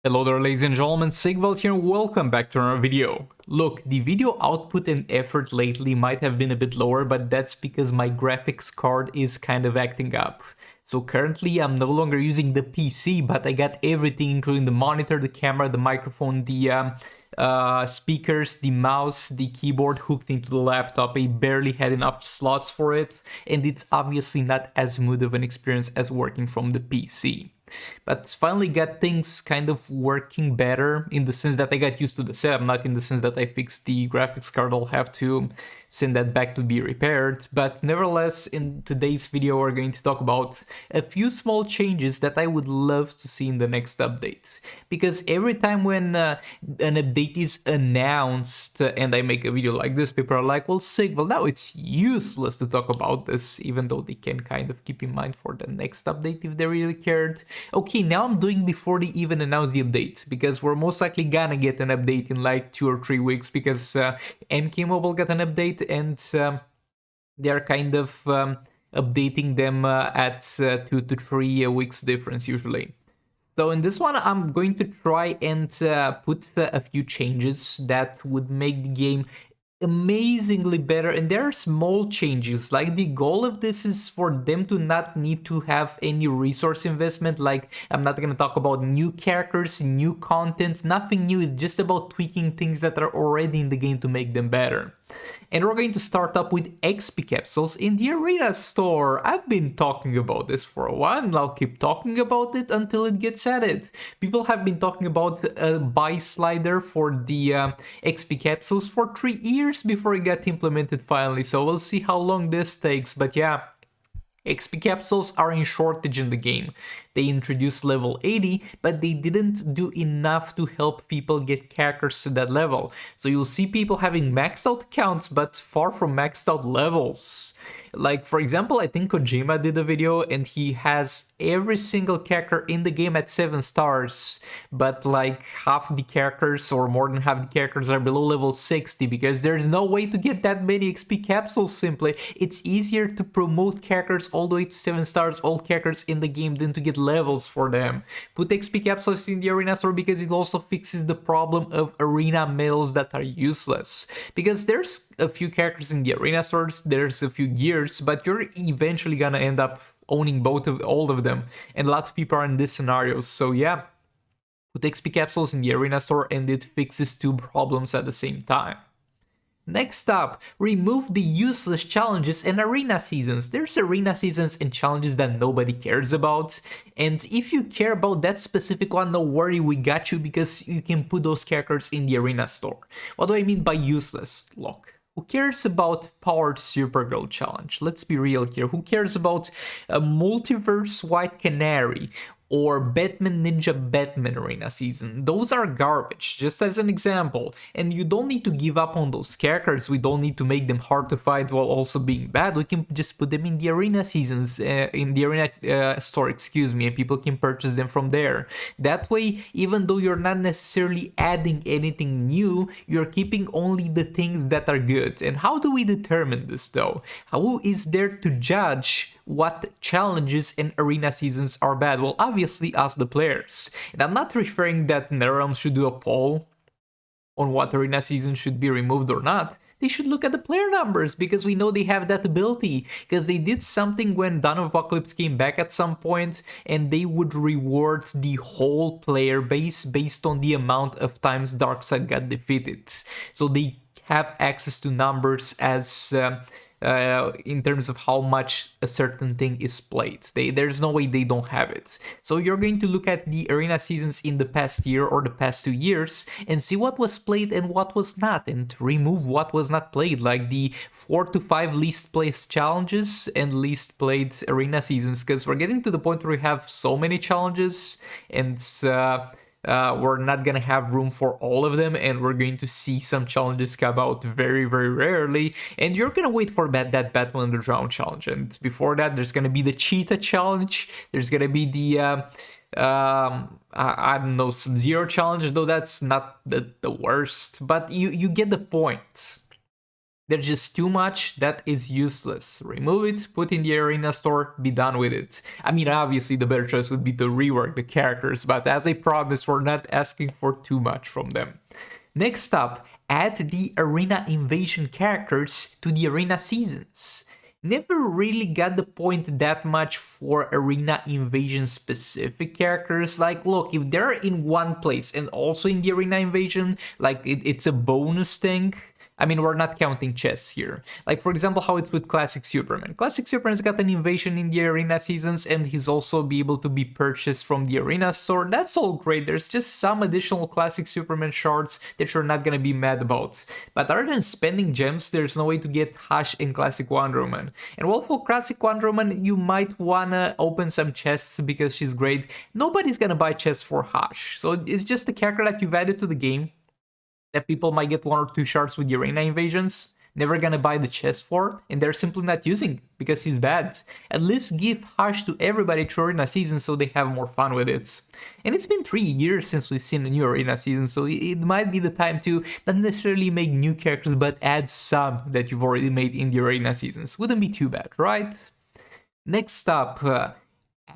Hello there ladies and gentlemen, Sigvald here, welcome back to another video. Look, the video output and effort lately might have been a bit lower, but that's because my graphics card is kind of acting up. So currently I'm no longer using the PC, but I got everything including the monitor, the camera, the microphone, the speakers, the mouse, the keyboard hooked into the laptop. I barely had enough slots for it, and it's obviously not as smooth of an experience as working from the PC. But finally got things kind of working better in the sense that I got used to the setup, not in the sense that I fixed the graphics card. I'll have to send that back to be repaired. But nevertheless, in today's video, we're going to talk about a few small changes that I would love to see in the next updates. Because every time when an update is announced and I make a video like this, people are like, well, Sigvald, now it's useless to talk about this, even though they can kind of keep in mind for the next update if they really cared. Okay, now I'm doing before they even announce the update, because we're most likely gonna get an update in like 2 or 3 weeks, because MK Mobile got an update and they're kind of updating them at 2 to 3 weeks difference usually. So in this one, I'm going to try and put a few changes that would make the game amazingly better, and there are small changes. Like, the goal of this is for them to not need to have any resource investment. Like, I'm not gonna talk about new characters, new content, nothing new. It's just about tweaking things that are already in the game to make them better. And we're going to start up with XP capsules in the Arena store. I've been talking about this for a while, and I'll keep talking about it until it gets added. People have been talking about a buy slider for the XP capsules for 3 years before it got implemented finally, so we'll see how long this takes, but yeah. XP capsules are in shortage in the game. They introduced level 80, but they didn't do enough to help people get characters to that level. So you'll see people having maxed out accounts, but far from maxed out levels. Like, for example, I think Kojima did a video and he has every single character in the game at 7 stars, but like half the characters or more than half the characters are below level 60, because there's no way to get that many XP capsules simply. It's easier to promote characters all the way to 7 stars, all characters in the game, than to get levels for them. Put XP capsules in the Arena store because it also fixes the problem of Arena medals that are useless. Because there's a few characters in the Arena stores, there's a few gears, but you're eventually gonna end up owning all of them, and a lot of people are in this scenario. So yeah, put XP capsules in the Arena store and it fixes 2 problems at the same time. Next up, remove the useless challenges and arena seasons. There's arena seasons and challenges that nobody cares about, and if you care about that specific one, no worry, we got you, because you can put those characters in the Arena store. What do I mean by useless? Look, who cares about Powered Supergirl challenge? Let's be real here. Who cares about a Multiverse White Canary or Batman Ninja Batman Arena season? Those are garbage, just as an example. And you don't need to give up on those characters. We don't need to make them hard to fight while also being bad. We can just put them in the Arena seasons, in the Arena store, excuse me, and people can purchase them from there. That way, even though you're not necessarily adding anything new, you're keeping only the things that are good. And how do we determine this though? Who is there to judge what challenges and arena seasons are bad? Well, obviously us, the players. And I'm not referring that NetherRealm should do a poll on what arena season should be removed or not. They should look at the player numbers, because we know they have that ability, because they did something when Dawn of Apocalypse came back at some point, and they would reward the whole player base based on the amount of times Darkseid got defeated. So they have access to numbers as in terms of how much a certain thing is played. There's no way they don't have it. So you're going to look at the arena seasons in the past year or the past 2 years and see what was played and what was not, and remove what was not played, like the 4 to 5 least played challenges and least played arena seasons, because we're getting to the point where we have so many challenges, and we're not gonna have room for all of them, and we're going to see some challenges come out very, very rarely, and you're gonna wait for that Batman Underground challenge. And before that, there's gonna be the Cheetah challenge, there's gonna be the I don't know, Sub-Zero challenge, though that's not the worst, but you get the point. There's just too much that is useless. Remove it, put in the arena store, be done with it. I mean, obviously the better choice would be to rework the characters, but as I promised, we're not asking for too much from them. Next up, add the arena invasion characters to the arena seasons. Never really got the point that much for arena invasion specific characters. Like, look, if they're in one place and also in the arena invasion, like it's a bonus thing. I mean, we're not counting chests here. Like, for example, how it's with Classic Superman. Classic Superman's got an invasion in the arena seasons, and he's also be able to be purchased from the arena store. That's all great. There's just some additional Classic Superman shards that you're not gonna be mad about. But other than spending gems, there's no way to get Hush in Classic Wonder Woman. And while for Classic Wonder Woman, you might wanna open some chests because she's great. Nobody's gonna buy chests for Hush. So it's just a character that you've added to the game that people might get 1 or 2 shards with the arena invasions, never gonna buy the chest for, and they're simply not using because he's bad. At least give Hush to everybody through arena season so they have more fun with it. And it's been 3 years since we've seen a new arena season, so it might be the time to not necessarily make new characters, but add some that you've already made in the arena seasons. Wouldn't be too bad, right? Next up,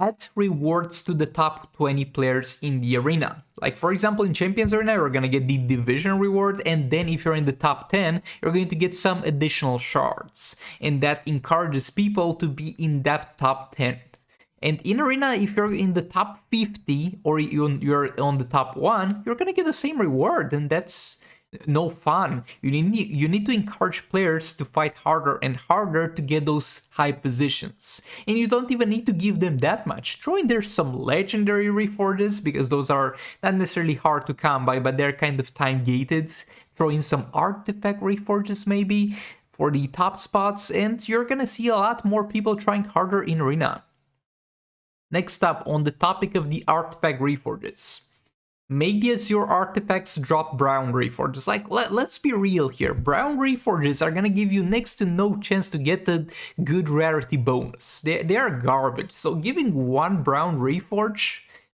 add rewards to the top 20 players in the arena. Like, for example, in Champions Arena, you're gonna get the division reward, and then if you're in the top 10, you're going to get some additional shards. And that encourages people to be in that top 10. And in Arena, if you're in the top 50 or you're on the top 1, you're gonna get the same reward, and that's no fun. You need to encourage players to fight harder and harder to get those high positions. And you don't even need to give them that much. Throw in there some legendary reforges, because those are not necessarily hard to come by, but they're kind of time gated. Throw in some artifact reforges maybe for the top spots, and you're gonna see a lot more people trying harder in Arena. Next up, on the topic of the artifact reforges. Make the Azure artifacts drop brown reforges. Like, let's be real here. Brown reforges are gonna give you next to no chance to get the good rarity bonus. They are garbage. So giving one brown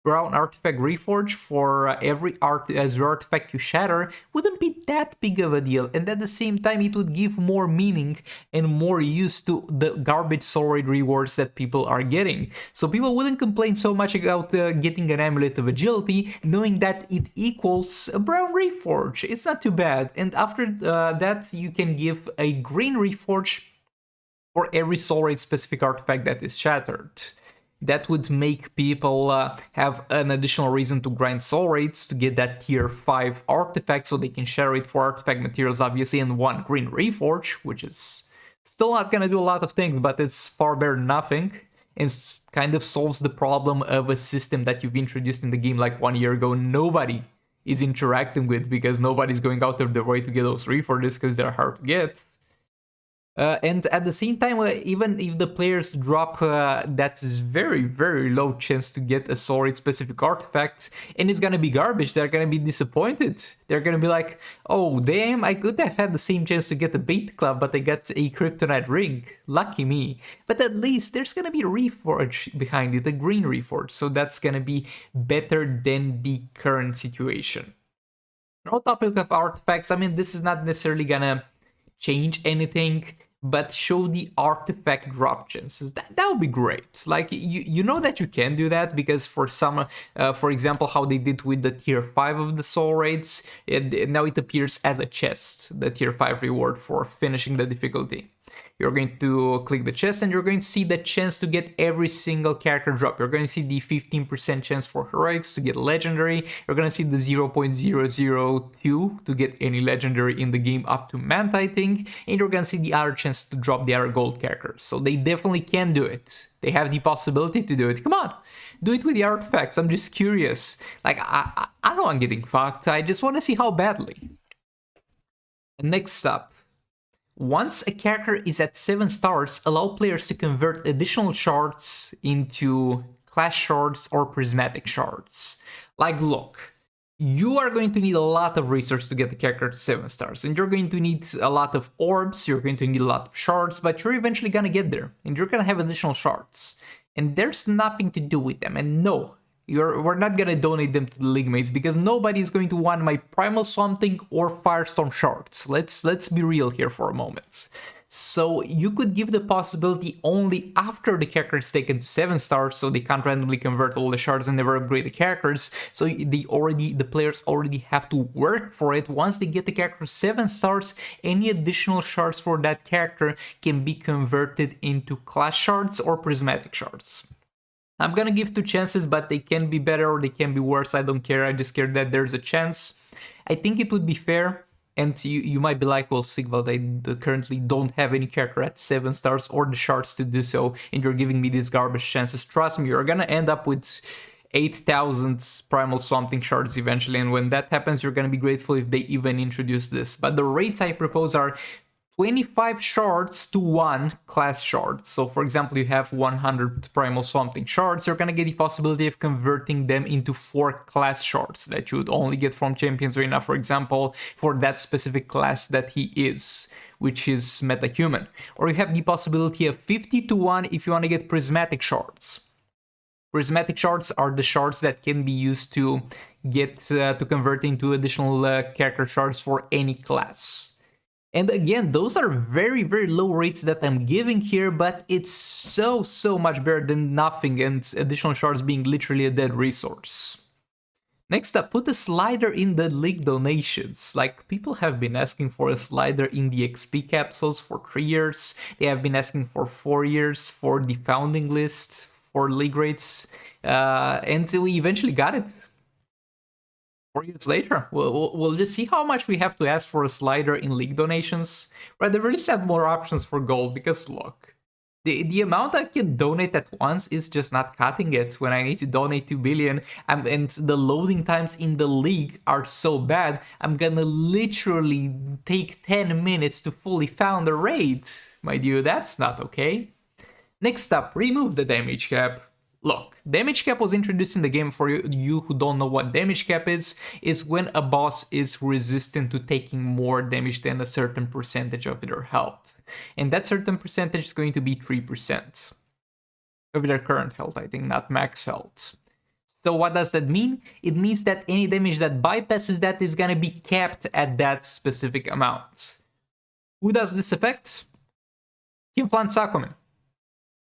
artifact reforge for every Azure artifact you shatter wouldn't be that big of a deal, and at the same time it would give more meaning and more use to the garbage soul raid rewards that people are getting. So people wouldn't complain so much about getting an Amulet of Agility, knowing that it equals a brown reforge. It's not too bad, and after that you can give a green reforge for every soul raid specific artifact that is shattered. That would make people have an additional reason to grind soul rates to get that tier 5 artifact, so they can share it for artifact materials, obviously, and one green reforge, which is still not gonna do a lot of things, but it's far better than nothing, and kind of solves the problem of a system that you've introduced in the game like 1 year ago nobody is interacting with, because nobody's going out of their way to get those reforges because they're hard to get. And at the same time, even if the players drop that is very, very low chance to get a soul raid specific artifact, and it's gonna be garbage, they're gonna be disappointed. They're gonna be like, oh damn, I could have had the same chance to get a bait club, but I got a kryptonite ring. Lucky me. But at least there's gonna be a reforge behind it, a green reforge, so that's gonna be better than the current situation. On topic of artifacts, I mean, this is not necessarily gonna change anything, but show the artifact drop chances. That would be great. Like, you know that you can do that, because for some, for example, how they did with the tier 5 of the soul raids, now it appears as a chest, the tier 5 reward for finishing the difficulty. You're going to click the chest and you're going to see the chance to get every single character drop. You're going to see the 15% chance for heroics to get legendary. You're going to see the 0.002 to get any legendary in the game up to Manta, I think. And you're going to see the other chance to drop the other gold characters. So they definitely can do it. They have the possibility to do it. Come on, do it with the artifacts. I'm just curious. Like, I know I'm getting fucked. I just want to see how badly. Next up. Once a character is at 7 stars, allow players to convert additional shards into class shards or prismatic shards. Like, look, you are going to need a lot of resources to get the character to 7 stars, and you're going to need a lot of orbs, you're going to need a lot of shards, but you're eventually gonna get there, and you're gonna have additional shards. And there's nothing to do with them, and no, We're not gonna donate them to the league mates because nobody's going to want my Primal Something or Firestorm Shards. Let's be real here for a moment. So you could give the possibility only after the character is taken to 7 stars, so they can't randomly convert all the shards and never upgrade the characters. So the players already have to work for it. Once they get the character 7 stars, any additional shards for that character can be converted into class shards or prismatic shards. I'm gonna give 2 chances, but they can be better or they can be worse. I don't care. I just care that there's a chance. I think it would be fair. And you might be like, well, Sigvald, I currently don't have any character at 7 stars or the shards to do so, and you're giving me these garbage chances. Trust me, you're gonna end up with 8,000 Primal Something shards eventually, and when that happens, you're gonna be grateful if they even introduce this. But the rates I propose are 25 shards to 1 class shard. So for example, you have 100 Primal Something shards, you're gonna get the possibility of converting them into 4 class shards that you would only get from Champions Arena, for example, for that specific class that he is, which is metahuman. Or you have the possibility of 50 to 1 if you want to get Prismatic shards. Prismatic shards are the shards that can be used to get to convert into additional character shards for any class. And again, those are very, very low rates that I'm giving here, but it's so much better than nothing and additional shards being literally a dead resource. Next up, put a slider in the league donations. Like, people have been asking for a slider in the XP capsules for 3 years. They have been asking for 4 years for the founding list, for league rates, and we eventually got it. 4 years later, we'll just see how much we have to ask for a slider in league donations. Right, they've already set more options for gold because look, the amount I can donate at once is just not cutting it when I need to donate 2 billion, and the loading times in the league are so bad, I'm gonna literally take 10 minutes to fully found a raid. My dude, that's not okay. Next up, remove the damage cap. Look, damage cap was introduced in the game for you who don't know what damage cap is when a boss is resistant to taking more damage than a certain percentage of their health. And that certain percentage is going to be 3% of their current health, I think, not max health. So what does that mean? It means that any damage that bypasses that is gonna be capped at that specific amount. Who does this effect? Kimplan Sakumen.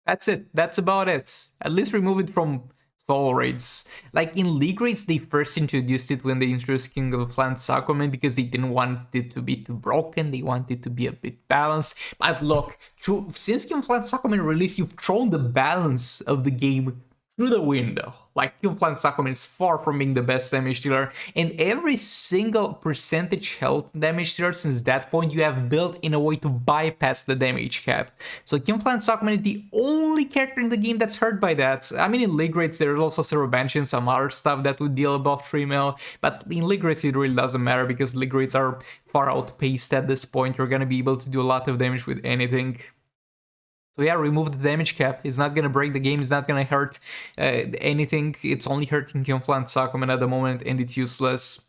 That's it. That's about it. At least remove it from solo raids. Like in league raids, they first introduced it when they introduced King of Clans Sakumen because they didn't want it to be too broken. They wanted it to be a bit balanced. But look, since King of Clans Sakumen released, you've thrown the balance of the game through the window. Like, Kimplan Sakumen is far from being the best damage dealer, and every single percentage health damage dealer since that point you have built in a way to bypass the damage cap. So Kimplan Sakumen is the only character in the game that's hurt by that. I mean, in league rates there's also Zero Banshee and some other stuff that would deal above 3 mil, but in league rates it really doesn't matter because league rates are far outpaced at this point. You're gonna be able to do a lot of damage with anything. So yeah, remove the damage cap. It's not gonna break the game, it's not gonna hurt anything. It's only hurting Kimplan Sakumen at the moment, and it's useless.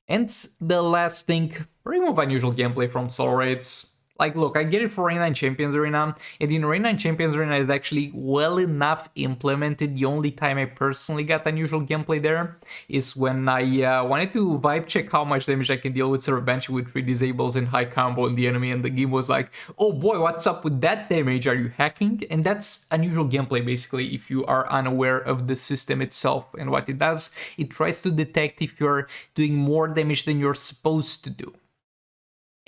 And the last thing, remove unusual gameplay from solo raids. Like, look, I get it for Arena and Champions Arena, and in Arena and Champions Arena is actually well enough implemented. The only time I personally got unusual gameplay there is when I wanted to vibe check how much damage I can deal with Zero Banshee with 3 disables and high combo on the enemy, and the game was like, oh boy, what's up with that damage? Are you hacking? And that's unusual gameplay, basically, if you are unaware of the system itself and what it does. It tries to detect if you're doing more damage than you're supposed to do.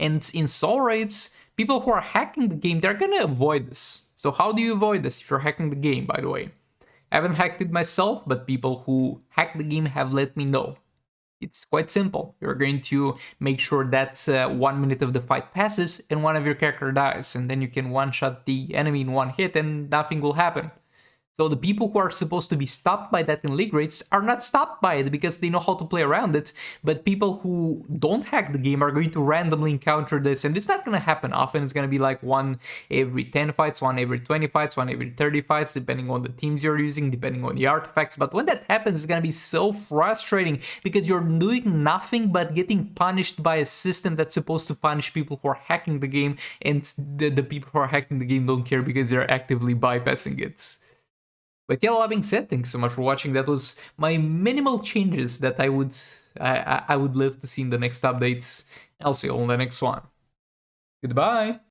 And in solo raids, people who are hacking the game, they're gonna avoid this. So how do you avoid this if you're hacking the game, by the way? I haven't hacked it myself, but people who hack the game have let me know. It's quite simple. You're going to make sure that 1 minute of the fight passes and one of your character dies, and then you can one-shot the enemy in one hit and nothing will happen. So the people who are supposed to be stopped by that in league rates are not stopped by it because they know how to play around it, but people who don't hack the game are going to randomly encounter this, and it's not going to happen often. It's going to be like 1 every 10 fights, 1 every 20 fights, 1 every 30 fights, depending on the teams you're using, depending on the artifacts. But when that happens, it's going to be so frustrating because you're doing nothing but getting punished by a system that's supposed to punish people who are hacking the game, and the people who are hacking the game don't care because they're actively bypassing it. But yeah, all that being said, thanks so much for watching. That was my minimal changes that I would love to see in the next updates. I'll see you all in the next one. Goodbye.